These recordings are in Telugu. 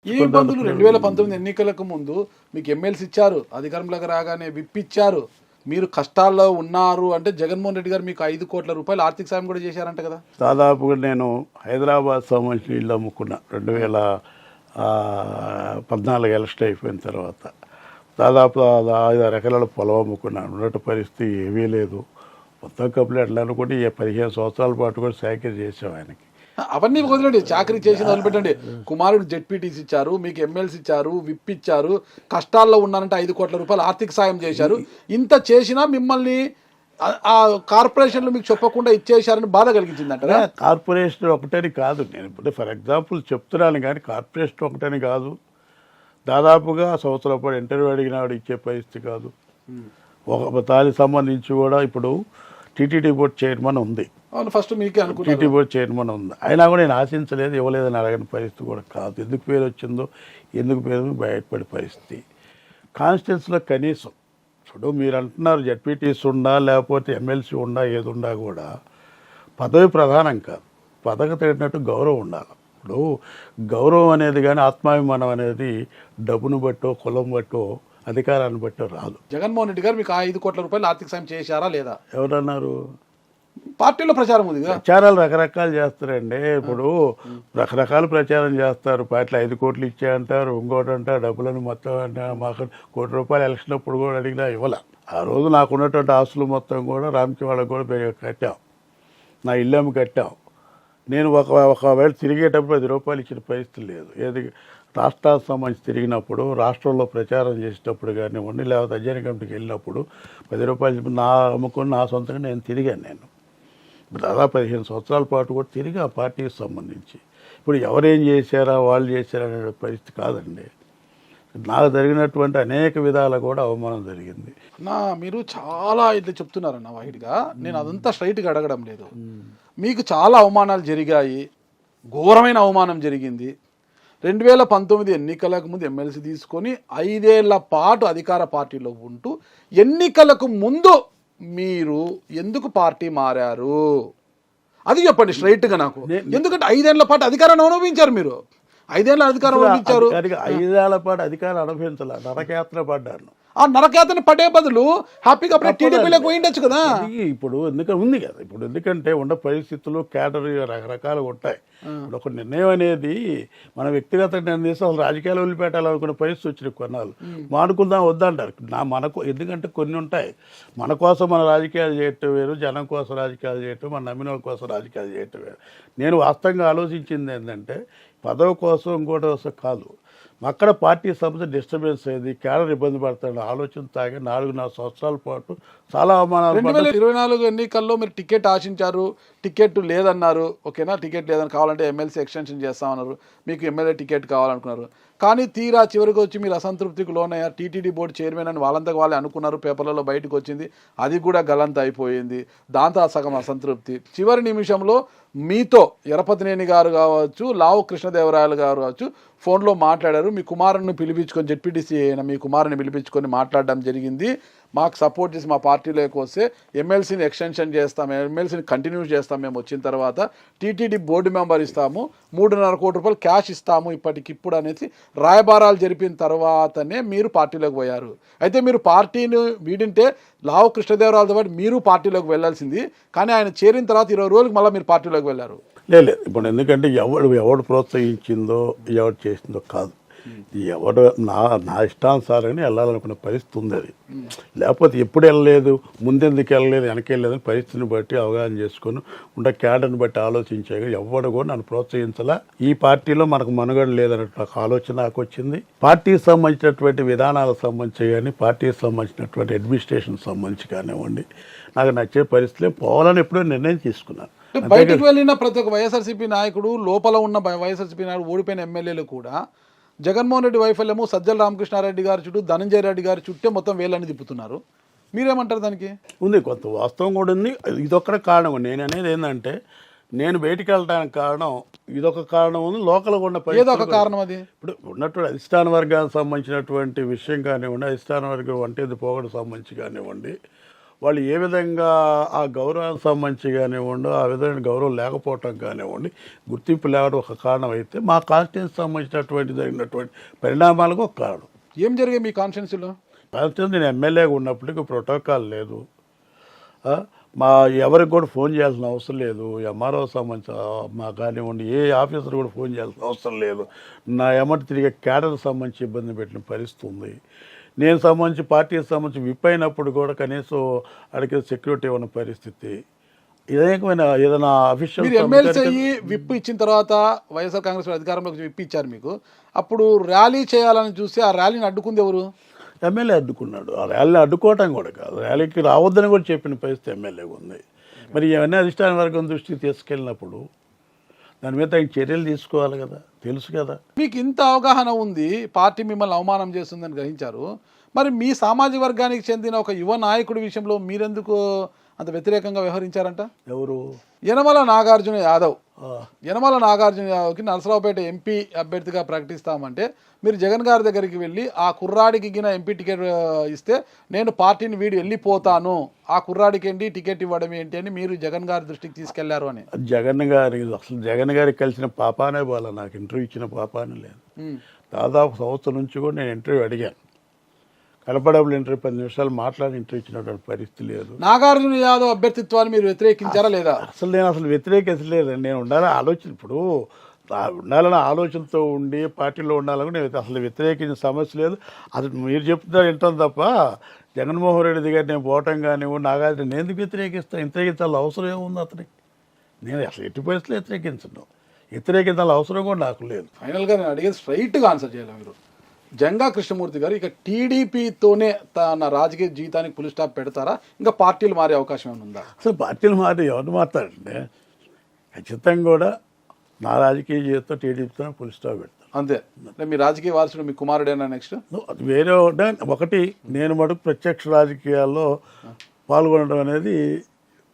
ఈ ఇబ్బందులు 2019 ఎన్నికలకు ముందు మీకు ఎమ్మెల్సీ ఇచ్చారు, అధికారంలోకి రాగానే విప్పిచ్చారు, మీరు కష్టాల్లో ఉన్నారు అంటే జగన్మోహన్ రెడ్డి గారు మీకు 5 కోట్ల రూపాయలు ఆర్థిక సాయం కూడా చేశారంట కదా. దాదాపుగా నేను హైదరాబాద్ సంబంధించిన ఇల్లు అమ్ముకున్నా 2014 ఎలక్షన్ అయిపోయిన తర్వాత. దాదాపు 5-6 ఎకరాల పొలం అమ్ముకున్నాను. ఉన్నట్టు పరిస్థితి ఏమీ లేదు. మొత్తం కంప్లీట్ అనుకుంటే 15 సంవత్సరాల పాటు కూడా సేకరి చేసాం ఆయనకి. అవన్నీ వదిలేండి, చాకరీ చేసి వదిలిపెట్టండి. కుమారుడు జెడ్పీటీసీ ఇచ్చారు, మీకు ఎమ్మెల్సీ ఇచ్చారు, విప్ ఇచ్చారు, కష్టాల్లో ఉన్నారంటే 5 కోట్ల రూపాయలు ఆర్థిక సాయం చేశారు. ఇంత చేసినా మిమ్మల్ని ఆ కార్పొరేషన్లు మీకు చెప్పకుండా ఇచ్చేశారని బాధ కలిగించిందంటారా? కార్పొరేషన్ ఒకటని కాదు, నేను ఇప్పుడు ఫర్ ఎగ్జాంపుల్ చెప్తున్నాను కానీ కార్పొరేషన్ ఒకటని కాదు. దాదాపుగా సంవత్సరం పాటు ఇంటర్వ్యూ అడిగినాడు ఇచ్చే పరిస్థితి కాదు. ఒక దానికి సంబంధించి కూడా ఇప్పుడు టీటీడీ బోర్డు చైర్మన్ ఉంది, ఫస్ట్ మీకే అనుకున్నాను. టీటీ బోర్డు చైర్మన్ ఉంది, అయినా కూడా నేను ఆశించలేదు, ఇవ్వలేదని అడగని పరిస్థితి కూడా కాదు. ఎందుకు పేరు వచ్చిందో ఎందుకు పేరు బయటపడే పరిస్థితి. కాన్స్టిట్యున్సీలో కనీసం ఇప్పుడు మీరు అంటున్నారు జడ్పీటీసీ ఉండా లేకపోతే ఎమ్మెల్సీ ఉండా ఏది ఉండా కూడా పదవి ప్రధానం కాదు, పదవి తగినట్టు గౌరవం ఉండాలి. ఇప్పుడు గౌరవం అనేది కానీ ఆత్మాభిమానం అనేది డబ్బును బట్టో కులం బట్టో అధికారాన్ని బట్టో రాదు. జగన్మోహన్ రెడ్డి గారు మీకు 5 కోట్ల రూపాయలు ఆర్థిక సాయం చేశారా లేదా? ఎవరన్నారు? పార్టీలో ప్రచారం ఉంది కదా. ప్రచారాలు రకరకాలు చేస్తారండి. ఇప్పుడు రకరకాల ప్రచారం చేస్తారు. పార్టీలు 5 కోట్లు ఇచ్చాయంటారు, ఇంకోటి అంటారు, డబ్బులను మొత్తం అంటారు. మాకు 1 కోటి రూపాయలు ఎలక్షన్ అప్పుడు కూడా అడిగినా ఇవ్వాల. ఆ రోజు నాకు ఉన్నటువంటి ఆస్తులు మొత్తం కూడా రామ్కి వాళ్ళకి కూడా కట్టాం, నా ఇల్లు కట్టాం. నేను ఒకవేళ తిరిగేటప్పుడు 10 రూపాయలు ఇచ్చిన పరిస్థితి లేదు. ఏది రాష్ట్రాలకు సంబంధించి తిరిగినప్పుడు, రాష్ట్రంలో ప్రచారం చేసేటప్పుడు కానివ్వండి, లేకపోతే అధ్యయన కమిటీకి వెళ్ళినప్పుడు 10 రూపాయలు నా అమ్ముకొని నా సొంతంగా నేను తిరిగాను. నేను దాదాపు 15 సంవత్సరాల పాటు కూడా తిరిగి ఆ పార్టీకి సంబంధించి. ఇప్పుడు ఎవరేం చేశారా వాళ్ళు చేశారా అనే పరిస్థితి కాదండి. నాకు జరిగినటువంటి అనేక విధాలు కూడా అవమానం జరిగింది. మీరు చాలా ఇట్లా చెప్తున్నారన్న వాయిడ్గా, నేను అదంతా స్ట్రైట్గా అడగడం లేదు. మీకు చాలా అవమానాలు జరిగాయి, ఘోరమైన అవమానం జరిగింది. 2019 ఎన్నికలకు ముందు ఎమ్మెల్సీ తీసుకొని 5 ఏళ్ల పాటు అధికార పార్టీలో ఉంటూ ఎన్నికలకు ముందు మీరు ఎందుకు పార్టీ మారారు అది చెప్పండి స్ట్రైట్గా నాకు. ఎందుకంటే 5 ఏళ్ల పాటు అధికారాన్ని అనుభవించారు మీరు. 5 ఏళ్ళ అధికారం అనుభవించారు. 5 ఏళ్ల పాటు అధికారం అనుభవించాల, నరకయాత్ర పడ్డాను. ఆ నరకయాత్రని పడే బదులు హ్యాపీగా టీడీపీలోకి పోయిండొచ్చు కదా. ఇప్పుడు ఎందుకంటే ఉంది కదా, ఇప్పుడు ఎందుకంటే ఉన్న పరిస్థితులు క్యాడర్ రకరకాలుగా ఉంటాయి. ఇప్పుడు ఒక నిర్ణయం అనేది మన వ్యక్తిగత నిర్ణయం అసలు రాజకీయాలు వదిలిపెట్టాలనుకునే పరిస్థితి వచ్చిన కొన్నాళ్ళు మానుకుందాం వద్దంటారు. మనకు ఎందుకంటే కొన్ని ఉంటాయి, మన కోసం మన రాజకీయాలు చేయటం వేరు, జనం కోసం రాజకీయాలు చేయటం, మన నమ్మిన వాళ్ళ కోసం రాజకీయాలు చేయటం వేరు. నేను వాస్తవంగా ఆలోచించింది ఏంటంటే పదవి కోసం ఇంకోటి కోసం కాదు, అక్కడ పార్టీ సంస్థ డిస్టర్బెన్స్ అయింది, క్యాడర్ ఇబ్బంది పడతాడు ఆలోచన తాగి 4 సంవత్సరాల పాటు చాలా అవమానాలు. 2024 ఎన్నికల్లో మీరు టికెట్ ఆశించారు, టికెట్ లేదన్నారు. ఓకేనా, టికెట్ లేదని కావాలంటే ఎమ్మెల్సీ ఎక్స్టెన్షన్ చేస్తామన్నారు, మీకు ఎమ్మెల్యే టికెట్ కావాలనుకున్నారు. కానీ తీరా చివరికి వచ్చి మీరు అసంతృప్తికి లోనయ్యారు. టీటీడీ బోర్డు చైర్మన్ అని వాళ్ళంతా వాళ్ళే అనుకున్నారు, పేపర్లలో బయటకు వచ్చింది, అది కూడా గలంత అయిపోయింది. దాంతో సగం అసంతృప్తి. చివరి నిమిషంలో మీతో ఎరపతినేని గారు కావచ్చు, లావు కృష్ణదేవరాయలు గారు కావచ్చు ఫోన్లో మాట్లాడారు. మీ కుమారుని పిలిపించుకొని, జెడ్పీటీసీ అయిన మీ కుమారుని పిలిపించుకొని మాట్లాడడం జరిగింది. మాకు సపోర్ట్ చేసి మా పార్టీలోకి వస్తే ఎమ్మెల్సీని ఎక్స్టెన్షన్ చేస్తాం, ఎమ్మెల్సీని కంటిన్యూ చేస్తాం, మేము వచ్చిన తర్వాత టీటీడీ బోర్డు మెంబర్ ఇస్తాము, 3.5 కోటి రూపాయలు క్యాష్ ఇస్తాము ఇప్పటికిప్పుడు అనేసి రాయబారాలు జరిపిన తర్వాతనే మీరు పార్టీలోకి పోయారు. అయితే మీరు పార్టీని వీడింటే లావు కృష్ణదేవరాయలతో పాటు మీరు పార్టీలోకి వెళ్ళాల్సింది, కానీ ఆయన చేరిన తర్వాత 20 రోజులకు మళ్ళీ మీరు పార్టీలోకి వెళ్ళారు. లేదు ఇప్పుడు ఎందుకంటే ఎవడు ప్రోత్సహించిందో ఎవడు చేసిందో కాదు, ఎవడు నా ఇష్టానుసారని వెళ్ళాలనుకున్న పరిస్థితి ఉంది. అది లేకపోతే ఎప్పుడు వెళ్ళలేదు, ముందెందుకు వెళ్ళలేదు, వెనకెళ్ళలేదని పరిస్థితిని బట్టి అవగాహన చేసుకొని ఉండే క్యాడర్ని బట్టి ఆలోచించే ఎవడు కూడా నన్ను ప్రోత్సహించాలా. ఈ పార్టీలో మనకు మనుగడ లేదన్నట్టు ఆలోచన నాకు వచ్చింది. పార్టీకి సంబంధించినటువంటి విధానాలకు సంబంధించి కానీ, పార్టీకి సంబంధించినటువంటి అడ్మినిస్ట్రేషన్ సంబంధించి కానివ్వండి, నాకు నచ్చే పరిస్థితులే పోవాలని ఎప్పుడో నిర్ణయం తీసుకున్నాను. బయటకు వెళ్ళిన ప్రతి ఒక్క వైఎస్ఆర్సీపీ నాయకుడు, లోపల ఉన్న వైఎస్ఆర్సీపీ నాయకుడు, ఓడిపోయిన ఎమ్మెల్యేలు కూడా జగన్మోహన్ రెడ్డి వైఫల్యము సజ్జల రామకృష్ణారెడ్డి గారి చుట్టూ, ధనంజయ రెడ్డి గారి చుట్టే మొత్తం వేళ్ళని తిప్పుతున్నారు. మీరేమంటారు దానికి? ఉంది కొంత వాస్తవం కూడా ఉంది. ఇదొక్కడే కారణం. నేను అనేది ఏంటంటే నేను బయటికి వెళ్ళడానికి కారణం ఇదొక కారణం ఉంది, లోకల్గా ఉన్న ఏదొక కారణం. అది ఇప్పుడు ఉన్నటువంటి అధిష్టాన వర్గానికి సంబంధించినటువంటి విషయం కానివ్వండి, అధిష్టాన వర్గం వంటేది పోగొట్టు సంబంధించి కానివ్వండి, వాళ్ళు ఏ విధంగా ఆ గౌరవానికి సంబంధించి కానివ్వండి, ఆ విధమైన గౌరవం లేకపోవటం కానివ్వండి, గుర్తింపు లేవడం ఒక కారణం అయితే, మా కాన్స్టిట్యూన్సీ సంబంధించినటువంటి జరిగినటువంటి పరిణామాలకు ఒక కారణం. ఏం జరిగాయి మీ కాన్స్టిట్యున్సీలో? కాన్స్టిట్యూన్సీ నేను ఎమ్మెల్యేగా ఉన్నప్పటికీ ప్రోటోకాల్ లేదు. మా ఎవరికి కూడా ఫోన్ చేయాల్సిన అవసరం లేదు. ఎంఆర్ఓ సంబంధించిన మా కానివ్వండి, ఏ ఆఫీసర్ కూడా ఫోన్ చేయాల్సిన అవసరం లేదు. నా ఎమ్మటి తిరిగే క్యాడర్కి సంబంధించి ఇబ్బంది పెట్టిన పరిస్థితి ఉంది. నేను సంబంధించి పార్టీకి సంబంధించి విప్ అయినప్పుడు కూడా కనీసం అడిగే సెక్యూరిటీ ఉన్న పరిస్థితి. ఏదైనా అఫీషియల్ మీరు ఎమ్మెల్సీ అయ్యి విప్ ఇచ్చిన తర్వాత వైఎస్ఆర్ కాంగ్రెస్ అధికారంలోకి విప్ ఇచ్చారు మీకు. అప్పుడు ర్యాలీ చేయాలని చూస్తే ఆ ర్యాలీని అడ్డుకుంది ఎవరు? ఎమ్మెల్యే అడ్డుకున్నాడు. ఆ ర్యాలీని అడ్డుకోవటం కూడా కాదు, ర్యాలీకి రావద్దని కూడా చెప్పిన పరిస్థితి ఎమ్మెల్యేగా ఉంది. మరి ఇవన్నీ అధిష్టాన వర్గం దృష్టికి తీసుకెళ్ళినప్పుడు దాని మీద ఆయన చర్యలు తీసుకోవాలి కదా, తెలుసు కదా. మీకు ఇంత అవగాహన ఉంది, పార్టీ మిమ్మల్ని అవమానం చేస్తుందని గ్రహించారు. మరి మీ సామాజిక వర్గానికి చెందిన ఒక యువ నాయకుడి విషయంలో మీరెందుకు అంత వ్యతిరేకంగా వ్యవహరించారంట? ఎవరు? యనమల నాగార్జున యాదవ్. యనమల నాగార్జున యాదవ్కి నరసరావుపేట ఎంపీ అభ్యర్థిగా ప్రకటిస్తామంటే మీరు జగన్ గారి దగ్గరికి వెళ్ళి ఆ కుర్రాడికి గిన ఎంపీ టికెట్ ఇస్తే నేను పార్టీని వీడి వెళ్ళిపోతాను, ఆ కుర్రాడికి ఏంటి టికెట్ ఇవ్వడం ఏంటి అని మీరు జగన్ గారి దృష్టికి తీసుకెళ్లారు అని. జగన్ గారికి కలిసిన పాపానే బాల, నాకు ఇంటర్వ్యూ ఇచ్చిన పాపానే లేదు. దాదాపు సంవత్సరం నుంచి కూడా నేను ఇంటర్వ్యూ అడిగాను. కనపడబుల్ ఇంటర్వ్యూ 10 నిమిషాలు మాట్లాడి ఇంటర్వ్యూ ఇచ్చినటువంటి పరిస్థితి లేదు. నాగార్జున యాదవ్ అభ్యర్థిత్వాన్ని మీరు వ్యతిరేకించారా లేదా? నేను వ్యతిరేకించలేదు. నేను ఉండాలని ఆలోచన, ఇప్పుడు ఉండాలన్న ఆలోచనతో ఉండి పార్టీలో ఉండాలని నేను అసలు వ్యతిరేకించిన సమస్య లేదు. అసలు మీరు చెప్తున్నారు వింటాం తప్ప జగన్మోహన్ రెడ్డి దగ్గర నేను పోవటం కానివ్వండి, నాగార్జున నేను ఎందుకు వ్యతిరేకిస్తాను? వ్యతిరేకించాలి అవసరం ఏముంది అతనికి? నేను అసలు ఎట్టి పరిస్థితులు వ్యతిరేకించాలి అవసరం కూడా నాకు లేదు. ఫైనల్గా నేను అడిగేది స్ట్రైట్గా ఆన్సర్ చేయాలి మీరు. జంగా కృష్ణమూర్తి గారు ఇక టీడీపీతోనే తన రాజకీయ జీవితానికి ఫుల్ స్టాప్ పెడతారా? ఇంకా పార్టీలు మారే అవకాశం ఏమైనా ఉందా? అసలు పార్టీలు మారి ఎవరు మాట్లాడండి, ఖచ్చితంగా కూడా నా రాజకీయ జీవితం టీడీపీతో ఫుల్ స్టాప్ పెడతాను అంతే. మీ రాజకీయ వారసుడు మీ కుమారుడేనా నెక్స్ట్? అది వేరే ఒకటి. నేను మటుకు ప్రత్యక్ష రాజకీయాల్లో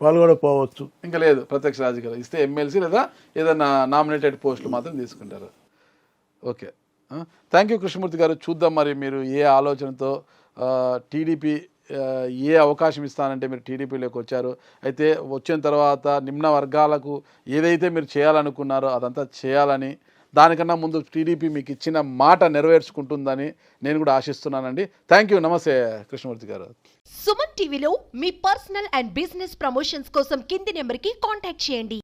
పాల్గొనకపోవచ్చు. ఇంకా లేదు ప్రత్యక్ష రాజకీయాలు ఇస్తే ఎమ్మెల్సీ లేదా ఏదైనా నామినేటెడ్ పోస్టులు మాత్రం తీసుకుంటారు. ఓకే, థ్యాంక్ యూ కృష్ణమూర్తి గారు. చూద్దాం మరి మీరు ఏ ఆలోచనతో టీడీపీ ఏ అవకాశం ఇస్తానంటే మీరు టీడీపీలోకి వచ్చారు. అయితే వచ్చిన తర్వాత నిమ్న వర్గాలకు ఏదైతే మీరు చేయాలనుకున్నారో అదంతా చేయాలని, దానికన్నా ముందు టీడీపీ మీకు ఇచ్చిన మాట నెరవేర్చుకుంటుందని నేను కూడా ఆశిస్తున్నానండి. Thank you. నమస్తే కృష్ణమూర్తి గారు. సుమన్ టీవీలో మీ పర్సనల్ అండ్ బిజినెస్ ప్రమోషన్స్ కోసం కింది నెంబర్కి కాంటాక్ట్ చేయండి.